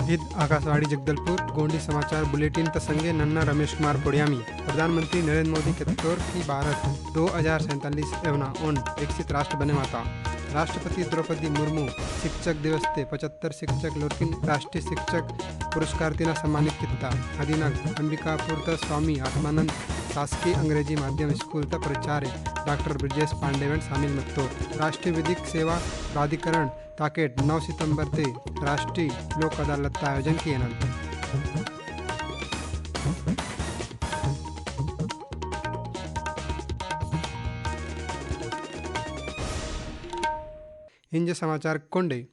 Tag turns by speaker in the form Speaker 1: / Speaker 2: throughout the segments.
Speaker 1: Hit Akashvani Jagdalpur Gondi समाचार bulletin तसंगे नन्ना रमेश कुमार पोड़ियामी। प्रधानमंत्री नरेंद्र मोदी के तौर की भारत 2047 एवना ओन विकसित राष्ट्र बने माता। राष्ट्रपति द्रौपदी मुर्मू शिक्षक दिवस ते 75 शिक्षक लोर्किन राष्ट्रीय शिक्षक पुरस्कार तिना सम्मानित किता। अदिनाग अंबिकापुर स्वामी आत्मानंद शासकीय अंग्रेजी माध्यम स्कूल प्राचार्य डॉक्टर ब्रजेश पांडेवन शामिल मत्तो। राष्ट्रीय विधिक सेवा प्राधिकरण ताकेट 9 सितंबर से राष्ट्रीय लोक अदालत का आयोजन किए इंज समाचार कोंडे।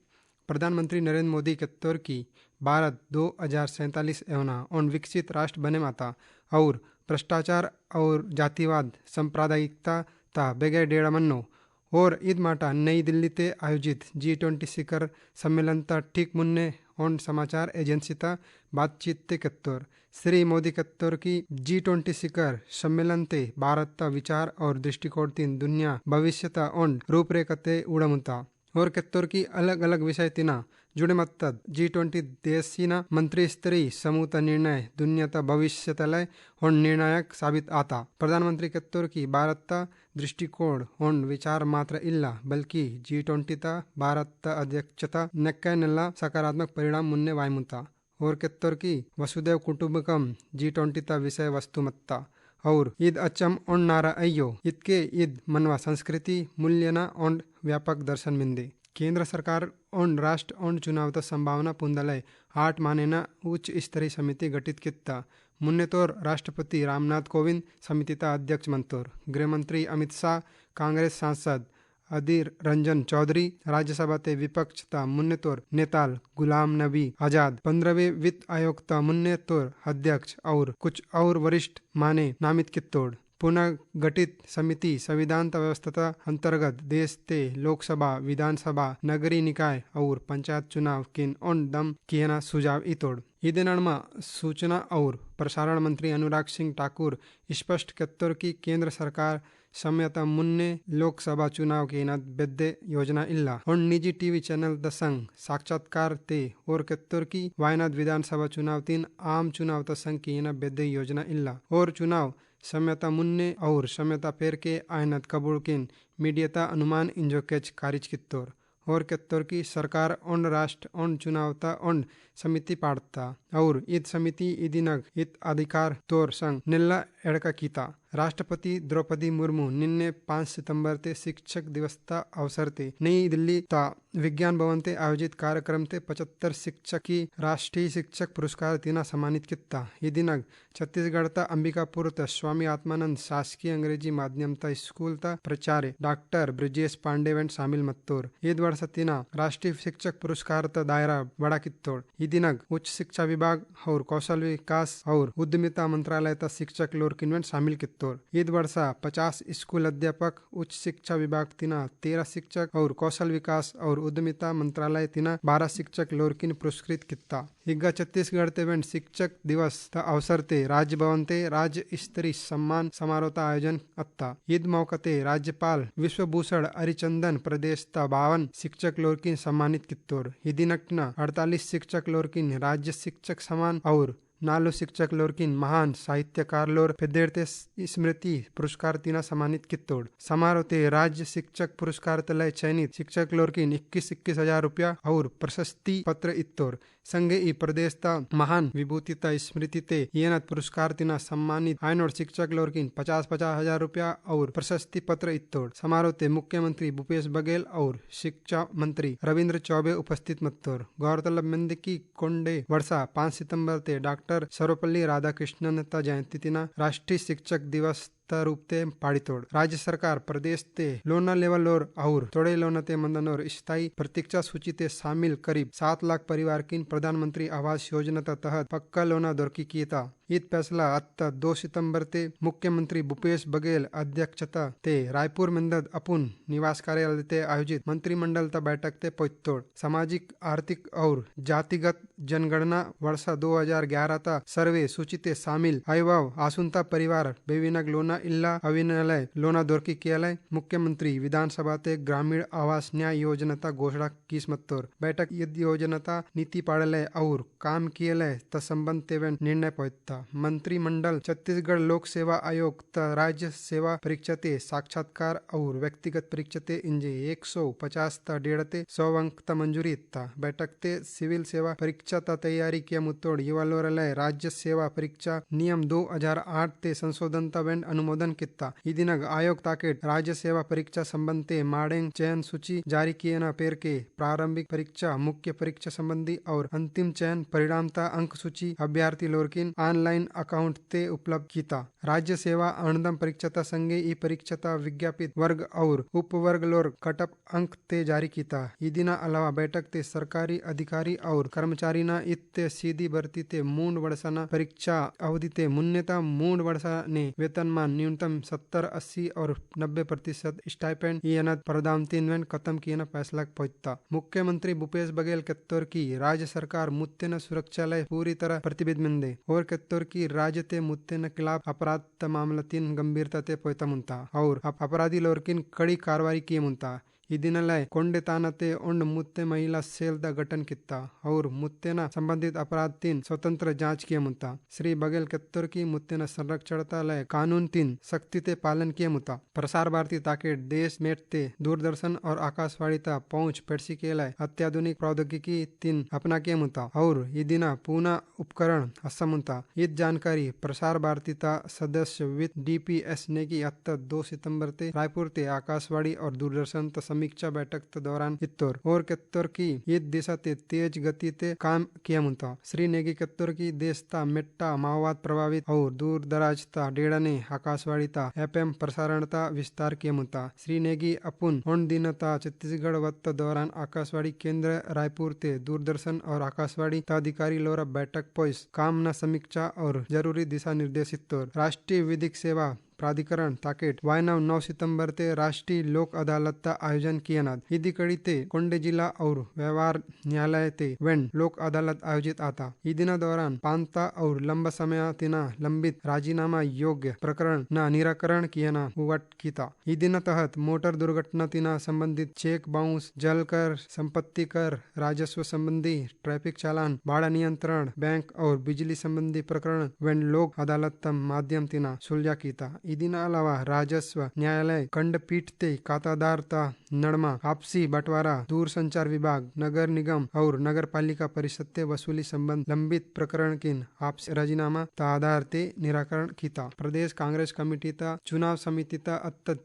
Speaker 1: प्रधानमंत्री नरेंद्र मोदी के तौर की भारत 2047 एवना और विकसित राष्ट्र बने माता और भ्रष्टाचार और जातिवाद सांप्रदायिकता ता बेगे डेढ़ मन्नो और ईद माटा नई दिल्ली ते आयोजित G20 शिखर सम्मेलन ता ठीक मुन्ने और समाचार एजेंसी ता बातचीत ते कत्तोर श्री मोदी कत्तोर की G20 शिखर सम्मेलन ते भारत ता विचार और दृष्टिकोण तीन दुनिया भविष्य ता और रूपरेखते उड़मुता और कत्तोर की अलग अलग विषय तिना जुड़े मत्तद G20 देशीना मंत्री स्तरीय समूह ता निर्णय दुनिया ता भविष्य तलय और निर्णायक साबित आता। प्रधानमंत्री कत्तोर की भारत ता दृष्टिकोण और विचार मात्र इल्ला बल्कि G20 ता भारत ता अध्यक्षता नेक्का नल्ला सकारात्मक परिणाम मुन्ने वायमुता और कत्तोर की वसुदेव कुटुंबकम G20 ता विषय वस्तुमत्ता और ईद अचम और नारा अयो इतके ईद मनवा संस्कृति मूल्यना और व्यापक दर्शन मिंदे। केंद्र सरकार और राष्ट्र और चुनाव ता संभावना पुंदलय 8 मानेना उच्च स्तरीय समिति गठित किता। मुन्ने तौर राष्ट्रपति रामनाथ कोविंद समिति ता अध्यक्ष मंतोर गृह मंत्री अमित शाह कांग्रेस सांसद अधीर रंजन चौधरी राज्यसभा ते विपक्ष ता मुन्ने तौर नेताल गुलाम नबी आजाद 15वें वित्त आयोग ता मुन्ने तौर अध्यक्ष और कुछ और वरिष्ठ माने नामित कितोड़। पुनः गठित समिति संविधान व्यवस्था अंतर्गत देश ते लोकसभा विधानसभा नगरीय निकाय और पंचायत चुनाव किन ओन दम कियना सुझाव इतोड़। ईदेनमा सूचना और प्रसारण मंत्री अनुराग सिंह ठाकुर स्पष्ट कत्तोर की केंद्र सरकार समयता मुन्ने लोकसभा चुनाव के नात बेद्दे योजना इल्ला और निजी टीवी चैनल दसंग साक्षात्कार ते और कत्तोर की वायनाद विधानसभा चुनाव तीन आम चुनाव तसंग की ना बेद्दे योजना इल्ला और चुनाव समयता मुन्ने और समयता पेर के आयनत कबूल किन मीडियता अनुमान इंजो केच कारिज कित्तोर और कत्तोर की सरकार और राष्ट्र और चुनावता और समिति पाड़ता और ईद समिति ईदिनग इत अधिकार तोर संग निल्ला एड़का कीता। राष्ट्रपति द्रौपदी मुर्मू निन्ने 5 सितंबर ते शिक्षक दिवस ता अवसर ते नई दिल्ली ता विज्ञान भवन ते आयोजित कार्यक्रम ते 75 शिक्षक की राष्ट्रीय शिक्षक पुरस्कार तिना सम्मानित किता। ये दिनग छत्तीसगढ़ ता अंबिकापुर ता स्वामी आत्मानंद शासकीय अंग्रेजी माध्यम ता स्कूल ता प्राचार्य डॉक्टर ब्रजेश पांडेवन शामिल मत्तोर ईद वर्ष तिना राष्ट्रीय शिक्षक पुरस्कार ता दायरा बड़ा कित्तोड़। ये दिनग उच्च शिक्षा विभाग और कौशल विकास और उद्यमिता मंत्रालय ता शिक्षक लोर किन्वन शामिल कित्तोड़। ईद वर्षा 50 स्कूल अध्यापक उच्च शिक्षा विभाग तिना 13 शिक्षक और कौशल विकास और उद्यमिता मंत्रालय तिना 12 शिक्षक लोरकिन पुरस्कृत किता। इग्गा छत्तीसगढ़ ते शिक्षक दिवस ता अवसर ते राज्य भवन ते राज्य स्तरीय सम्मान समारोह ता आयोजन अत्ता। ईद मौका ते राज्यपाल विश्वभूषण हरिचंदन प्रदेश ता 52 शिक्षक लोरकिन सम्मानित कित्तोर। ईदिनकना 48 शिक्षक लोरकिन राज्य शिक्षक सम्मान और 4 शिक्षक लोरकिन महान साहित्यकार लोर पेदेरते स्मृति पुरस्कार तिना सम्मानित कित्तोड़। समारोह ते राज्य शिक्षक पुरस्कार तलय चयनित शिक्षक लोरकिन 21 हजार रुपया और प्रशस्ति पत्र इत्तोर। संगे ई प्रदेश ता महान विभूति ता स्मृति ते येनत पुरस्कार तिना सम्मानित आयनोर शिक्षक लोरकिन 50 हजार रुपया और प्रशस्ति पत्र इत्तोड़। समारोह ते मुख्यमंत्री भूपेश बघेल और शिक्षा मंत्री रविंद्र चौबे उपस्थित मत्तोर। गौरतलब मंद की कोंडे वर्षा 5 सितंबर ते डॉक्टर सर्वपल्ली राधाकृष्णन ता जयंती तिना राष्ट्रीय शिक्षक दिवस रूपते पाड़ितोड़। राज्य सरकार प्रदेश ते लोना लेवल और थोड़े लोना ते मंदन और स्थायी प्रतीक्षा सूची ते शामिल करीब 7 लाख परिवार किन प्रधानमंत्री आवास योजना तहत पक्का लोना दौरकी किया। ईद फैसला अत्ता 2 सितंबर ते मुख्यमंत्री भूपेश बघेल अध्यक्षता ते रायपुर मंदद अपुन निवास कार्यालय ते आयोजित मंत्रिमंडल ता बैठक ते पोइतोड़। सामाजिक आर्थिक और जातिगत जनगणना वर्षा 2011 ता सर्वे सूची ते शामिल आयुवाव आसुनता परिवार बेविनग लोना लोना इल्ला अविनलय लोना दोरकी कियालय मुख्यमंत्री विधानसभा ते ग्रामीण आवास न्याय योजनाता घोषणा किस्मत्तोर बैठक युद्ध योजनाता नीति पाड़लय और काम कियलय त संबंध तेवन निर्णय पहुंचता मंत्रिमंडल छत्तीसगढ़ लोक सेवा आयोग त राज्य सेवा परीक्षा ते साक्षात्कार और व्यक्तिगत परीक्षा ते इंजे 150 ता 150 अंक ता मंजूरी इत्ता बैठक ते सिविल सेवा परीक्षा ता तैयारी किया मुत्तोड़ युवालोरलय राज्य सेवा परीक्षा नियम 2008 ते संशोधन ता वेंड अनुमोदन कित्ता इदिनग आयोग ताकेट राज्य सेवा परीक्षा संबंध ते माडेंग चयन सूची जारी किए न पेर के प्रारंभिक परीक्षा मुख्य परीक्षा संबंधी और अंतिम चयन परिणाम ता अंक सूची अभ्यर्थी लोरकिन ऑनलाइन अकाउंट ते उपलब्ध किता राज्य सेवा अनुदम परीक्षा ता संगे ई परीक्षा ता विज्ञापित वर्ग और उपवर्ग लोर कटअप अंक ते जारी किता इदिना अलावा बैठक ते सरकारी अधिकारी और कर्मचारी न इत्ते सीधी भर्ती ते मूंड वर्षना परीक्षा अवधि ते मुन्नेता मूंड वर्षा ने वेतनमान न्यूनतम 70-80 और 90% स्टाइपेंड ये प्रदान तीन खत्म किए न फैसला पहुंचता मुख्यमंत्री भूपेश बघेल कत्तौर की राज्य सरकार मुत्ते न सुरक्षालय पूरी तरह प्रतिबद्ध मिंदे और कत्तौर की राज्य ते मुत्ते न खिलाफ अपराध मामला तीन गंभीरता ते पोयता मुंता और अपराधी लोरकिन कड़ी कार्रवाई किए मुंता इदिनलय कोंडे तानते उंड मुत्ते महिला सेल दा गठन कित्ता और मुत्तेना संबंधित अपराध तीन स्वतंत्र जांच किए मुता श्री बघेल कत्तौर की मुत्तेना संरक्षणता लय कानून तीन सख्ती ते पालन किए मुता प्रसार भारती ताके देश मेटते दूरदर्शन और आकाशवाणी ता पहुंच पेड़सी के लय अत्याधुनिक प्रौद्योगिकी तीन अपना किए मुता और इदिना पूना उपकरण असम मुता ईद जानकारी प्रसार भारती ता सदस्य विद DPS ने की 2 सितंबर ते रायपुर ते आकाशवाणी और दूरदर्शन समीक्षा बैठक के दौरान इत्तोर और कत्तौर की ईद दिशा ते तेज गति ते काम किया मुंता श्री नेगी कत्तौर की देश ता मेट्टा माओवाद प्रभावित और दूर दराज ता डेड़ा ने आकाशवाणी ता FM प्रसारण ता विस्तार किया मुंता श्री नेगी अपुन उन दिन ता छत्तीसगढ़ वत्त दौरान आकाशवाणी केंद्र रायपुर ते दूरदर्शन और आकाशवाणी ता अधिकारी लोरा बैठक पोइस काम न समीक्षा और जरूरी दिशा निर्देशित तौर राष्ट्रीय विधिक सेवा प्राधिकरण ताकेट वायनाव 9 सितंबर ते राष्ट्रीय लोक अदालत का आयोजन किया नाद इदी कड़ी ते कोंडे जिला और व्यवहार न्यायालय ते वेंड लोक अदालत आयोजित आता इदिना दौरान पांता और लंबा समय तिना लंबित राजीनामा योग्य प्रकरण न निराकरण किया ना उवट कीता इदिना तहत मोटर दुर्घटना तिना संबंधित चेक बाउंस जल कर संपत्ति कर राजस्व संबंधी ट्रैफिक चालान भाड़ा नियंत्रण बैंक और बिजली संबंधी प्रकरण वेंड लोक अदालत माध्यम तिना सुलझा कीता इदिना अलावा राजस्व न्यायालय खंडपीठ ते खातादार ता नड़मा आपसी बंटवारा दूर संचार विभाग नगर निगम और नगर पालिका परिषद ते वसूली संबंध लंबित प्रकरण किन आपसी राजीनामा ता आधार ते निराकरण कीता प्रदेश कांग्रेस कमेटी ता चुनाव समिति ता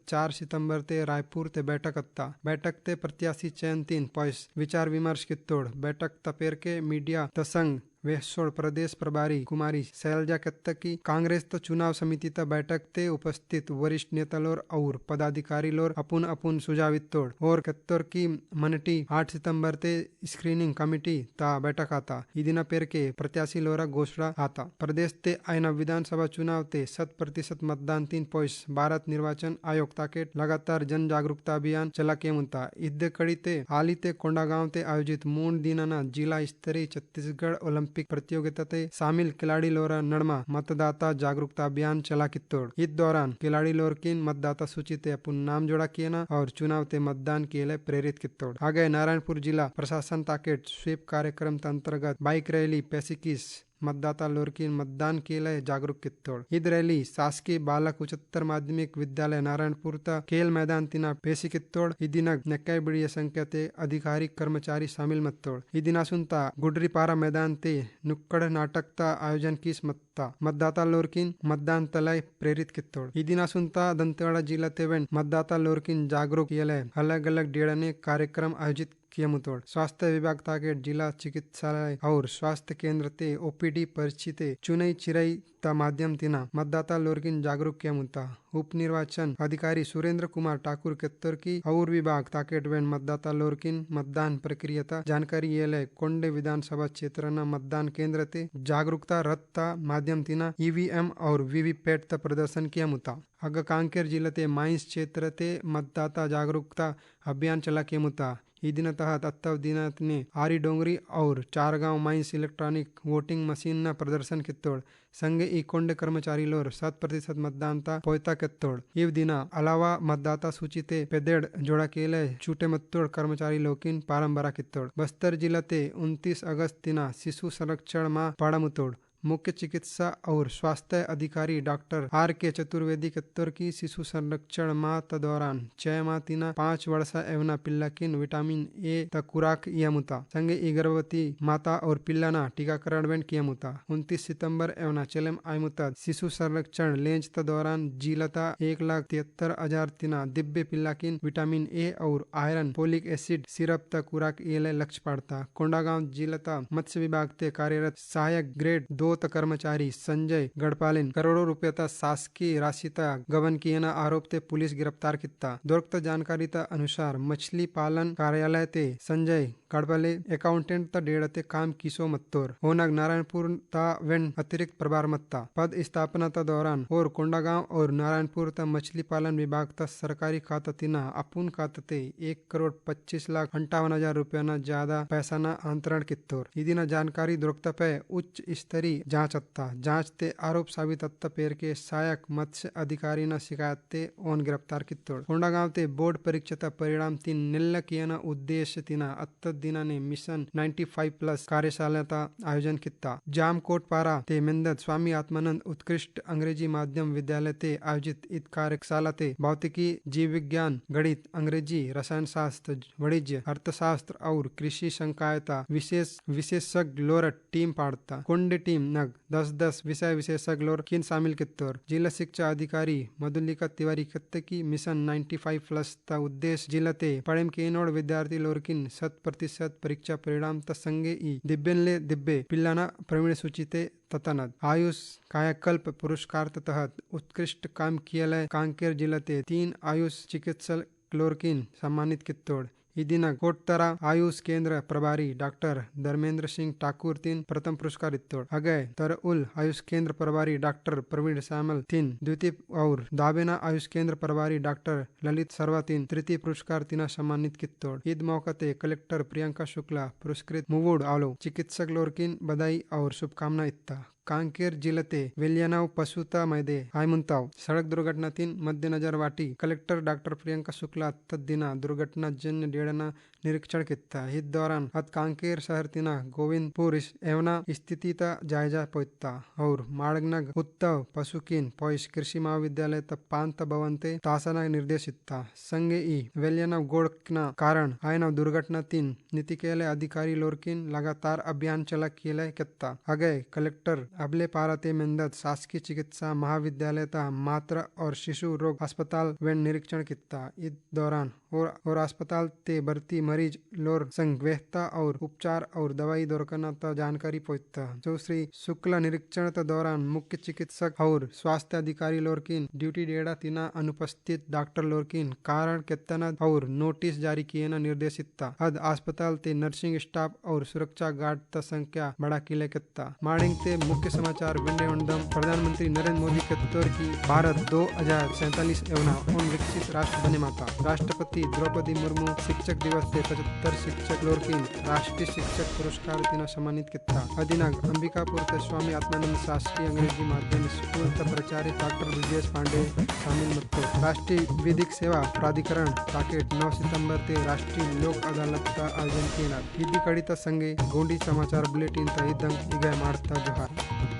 Speaker 1: 4 सितंबर ते रायपुर ते बैठक ते प्रत्याशी चयन तीन पॉइस विचार विमर्श कित्तोड़ बैठक तपेर के मीडिया तसंग वेसोड़ प्रदेश प्रभारी कुमारी शैलजा कत्तकी कांग्रेस तो चुनाव समिति ता बैठक ते उपस्थित वरिष्ठ नेता लोर और पदाधिकारी लोर अपुन सुझावित तोड़ और कत्तौर की मनटी 8 सितंबर ते स्क्रीनिंग कमेटी ता बैठक आता इदिना पेर के प्रत्याशी लोरा घोषणा आता प्रदेश ते आयना विधानसभा चुनाव ते 100% मतदान 3 पॉइस भारत निर्वाचन आयोग ताकेट लगातार जन जागरूकता अभियान चला के मुंता इद्दे कड़ी ते आली ते कोंडागांव ते आयोजित मूंड दिनाना जिला स्तरीय छत्तीसगढ़ ओलंपिक प्रतियोगिता ते शामिल खिलाड़ी लोरा नड़मा मतदाता जागरूकता अभियान चला कित्तोड़ इस दौरान खिलाड़ी लोर किन मतदाता सूची ते अपन नाम जोड़ा किए ना और चुनाव ते मतदान के लिए प्रेरित कित्तोड़ आगे नारायणपुर जिला प्रशासन ताकेट स्वीप कार्यक्रम के अंतर्गत बाइक रैली पैसिकिस मतदाता लोरकिन मतदान के लिए जागरूक कित्तोड़ ईद रैली शासकीय बालक उच्चतर माध्यमिक विद्यालय नारायणपुर ता खेल मैदान तिना पेशी कित्तोड़ इदिनग नेक्काई बड़ी संख्या ते अधिकारी कर्मचारी शामिल मत्तोड़ इदिना सुनता गुडरीपारा मैदान ते नुक्कड़ नाटक ता आयोजन किस मत्ता मतदाता लोरकिन मतदान तलय प्रेरित कित्तोड़ इदिना सुनता दंतेवाड़ा जिला तेवेंट मतदाता लोरकिन जागरूक अलग अलग डेड़ा ने कार्यक्रम आयोजित किया मुतोड़ स्वास्थ्य विभाग ताके जिला चिकित्सालय और स्वास्थ्य केंद्र ते OPD परिचिते चुनई चिरई ता माध्यम तिना मतदाता लोरकिन जागरूक किया मुता उप निर्वाचन अधिकारी सुरेंद्र कुमार ठाकुर कत्तौर की और विभाग ताकेट वेन मतदाता लोरकिन मतदान प्रक्रिया जानकारी ये कोंडे विधानसभा क्षेत्र न मतदान केंद्र ते जागरूकता रथ ता माध्यम तिना EVM और VVPAT ता प्रदर्शन किया मुता हग कांकेर जिल्ह्यात माइंस क्षेत्र ते मतदाता जागरूकता अभियान चला के मुता ईदिन तहत अत्तव दिनतने आरी डोंगरी और Chargaon mines electronic voting machine न प्रदर्शन कित्तोड़ संगे ई कोंड कर्मचारी लोर 100% मतदानता पोयता कित्तोड़ इव दिना अलावा मतदाता सूची ते पेदेड़ जोड़ा केले छूटे मत्तोड़ कर्मचारी लोकिन पारंबरा कित्तोड़ बस्तर जिल्ह्याते 29 अगस्त दिना शिशु संरक्षण माह पाड़ामुतोड़ मुख्य चिकित्सा और स्वास्थ्य अधिकारी डॉक्टर आर के चतुर्वेदी कत्तर की शिशु संरक्षण माह दौरान 6 माह तीना 5 वर्ष एवं पिल्लाकिन विटामिन ए खुराक यमुता संगे ई गर्भवती माता और पिल्लाना टीकाकरण वेन कियमुता 29 सितंबर एवं चलम आयमुता शिशु संरक्षण लेंज दौरान जीलता 1,73,000 तीना दिव्य पिल्लाकिन विटामिन ए और आयरन फोलिक एसिड सिरप खुराक ये लक्ष्य पड़ता कोंडागांव जिलता मत्स्य विभाग ते कार्यरत सहायक ग्रेड 2 कर्मचारी संजय गढ़पालिन करोड़ों रुपये ता शासकीय राशि ता गबन किए आरोप ते पुलिस गिरफ्तार किता दोरक्त जानकारी ता अनुसार मछली पालन कार्यालय ते संजय गढ़पाले अकाउंटेंट ता डेढ़ते काम किसो मत्तोर होनग नारायणपुर ता वेन अतिरिक्त प्रभार मत्ता पद स्थापना ता दौरान और कोंडागांव और नारायणपुर ता मछली पालन विभाग ता सरकारी खाता तिना अपुन खाता ते 1,25,58,000 रुपया न ज्यादा पैसा न अंतरण कित्तोर इदिना जानकारी दोरक्त पे उच्च स्तरीय जांच अत्ता जांच ते आरोप साबित अत्ता पेर के सहायक मत्स्य अधिकारी न शिकायत ते ओन गिरफ्तार कित्तोड़ कोंडागांव ते बोर्ड परीक्षा परिणाम तीन निल्ल कियना उद्देश्य तिना अत्त दिना ने मिशन 95+ कार्यशाला ता आयोजन कित्ता जामकोट पारा ते मिंदत स्वामी आत्मानंद उत्कृष्ट अंग्रेजी माध्यम विद्यालय ते आयोजित इत कार्यशाला ते भौतिकी जीव विज्ञान गणित अंग्रेजी रसायन शास्त्र वाणिज्य अर्थशास्त्र और कृषि संकायता विशेषज्ञ लोर टीम पाड़ता कुंड टीम नग 10 विषय विशेषज्ञ लोर किन शामिल कित्तोर जिला शिक्षा अधिकारी मधुलिका तिवारी कत्ते की मिशन 95+ ता उद्देश्य जिलते पढ़ेम के नोड विद्यार्थी लोर किन 100% परीक्षा परिणाम ता संगे ई दिव्यनले दिव्य पिल्लाना प्रवीण सूचिते ततनद आयुष कायाकल्प पुरस्कार तहत उत्कृष्ट काम किया कांकेर जिलते 3 आयुष चिकित्सक लोरकिन सम्मानित कित्तोड़ इदिना कोटतरा आयुष केंद्र प्रभारी डॉक्टर धर्मेंद्र सिंह ठाकुर तीन प्रथम पुरस्कार इत्तोड़ अगय तरउल आयुष केंद्र प्रभारी डॉक्टर प्रवीण सामल तीन द्वितीय और दाबेना आयुष केंद्र प्रभारी डॉक्टर ललित सर्वा तीन तृतीय पुरस्कार तीना सम्मानित कित्तोड़ ईद मौके कलेक्टर प्रियंका शुक्ला पुरस्कृत मुवुड आलो चिकित्सक लोरकिन बधाई और शुभकामना इत्ता कांकेर जिलते वेलियानाव पशुता मैदे आयमुंताव सड़क दुर्घटना तीन मद्देनजर वाटी कलेक्टर डॉक्टर प्रियंका शुक्ला तद्दिना दुर्घटना जन्य डेड़ना निरीक्षण किया इस दौरान अत कांकेर शहर तिना गोविंदपुर एवना स्थिति ता जायजा पोता और माड़गनग उत्तव पशुकिन पॉइस कृषि महाविद्यालय त पांत भवनते तासना निर्देशित संगे ई वेलियानाव गोड़कना कारण आयनाव दुर्घटना तीन नीतिकेले अधिकारी लोरकिन लगातार अभियान चला किए कित्ता अगय कलेक्टर अबले पाराते मेंदत शासकीय चिकित्सा महाविद्यालय ता मात्र और शिशु रोग अस्पताल वे निरीक्षण किया इस दौरान और अस्पताल ते भर्ती मरीज लोर संगवेहता और उपचार और दवाई दोरकना ता जानकारी पोता जो श्री शुक्ला निरीक्षण ता दौरान मुख्य चिकित्सक और स्वास्थ्य अधिकारी लोरकिन ड्यूटी डेड़ा तिना अनुपस्थित डॉक्टर लोरकिन कारण केतना और नोटिस जारी किए न निर्देशित अद अस्पताल ते नर्सिंग स्टाफ और सुरक्षा गार्ड ता संख्या बढ़ा किले कित्ता माड़िंग ते मुख्य समाचार विंडे वंदम प्रधानमंत्री नरेंद्र मोदी के की भारत 2047 एवं विकसित राष्ट्र बने माता राष्ट्रपति द्रौपदी मुर्मू शिक्षक दिवस ते 75 शिक्षक लोरकिन राष्ट्रीय शिक्षक पुरस्कार तिना सम्मानित किया अदिनाग अंबिकापुर ते स्वामी आत्मानंद शासकीय अंग्रेजी माध्यम स्कूल ता प्राचार्य डॉक्टर ब्रजेश पांडे शामिल मत्तो राष्ट्रीय विधिक सेवा प्राधिकरण ताकेट 9 सितंबर ते राष्ट्रीय लोक अदालत का आयोजन किया इदी कड़ी ता संगे गोंडी समाचार बुलेटिन ता इदंग इगय मारता जोहार।